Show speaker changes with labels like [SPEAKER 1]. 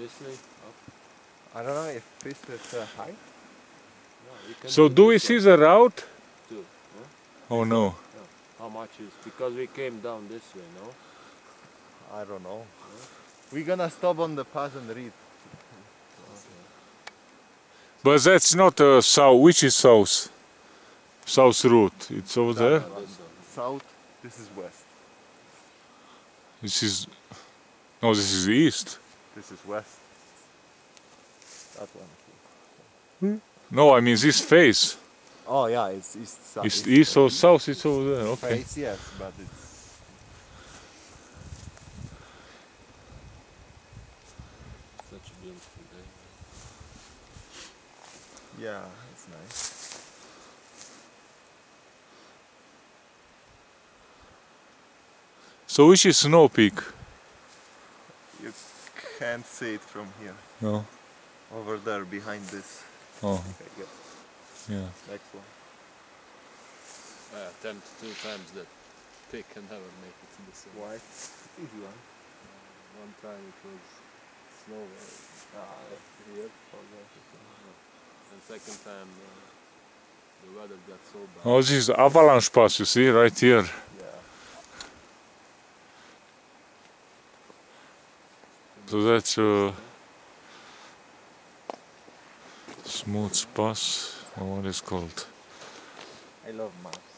[SPEAKER 1] This way? Up?
[SPEAKER 2] I don't know if this is high.
[SPEAKER 1] No, we can
[SPEAKER 3] So do we see the route?
[SPEAKER 1] too.
[SPEAKER 3] Oh no.
[SPEAKER 1] How much is? Because we came down this way, no?
[SPEAKER 2] I don't know. We're gonna stop on the pass and read.
[SPEAKER 3] But that's not south. Which is south? South route. It's over there.
[SPEAKER 2] South. This is west.
[SPEAKER 3] This is. No, this is east.
[SPEAKER 2] This is west. That one.
[SPEAKER 3] No, I mean this face.
[SPEAKER 2] Oh yeah, it's east. South.
[SPEAKER 3] It's east or south. It's over there. Okay.
[SPEAKER 2] Face, yes, but it's.
[SPEAKER 1] Such a beautiful day.
[SPEAKER 2] Yeah, it's nice.
[SPEAKER 3] So which is Snow Peak?
[SPEAKER 2] You can't see it from here.
[SPEAKER 3] No.
[SPEAKER 2] Over there, behind this.
[SPEAKER 3] Oh.
[SPEAKER 2] Okay, good.
[SPEAKER 3] Yeah.
[SPEAKER 2] Next one.
[SPEAKER 1] I attempt 2 times that pick and never make it to the sun.
[SPEAKER 2] Why? Easy one.
[SPEAKER 1] One time it was snow here, and second time the weather got so bad.
[SPEAKER 3] Oh, this is avalanche pass. You see right here.
[SPEAKER 2] Yeah.
[SPEAKER 3] So that's a smooth pass. Or what is called?
[SPEAKER 2] I love maps.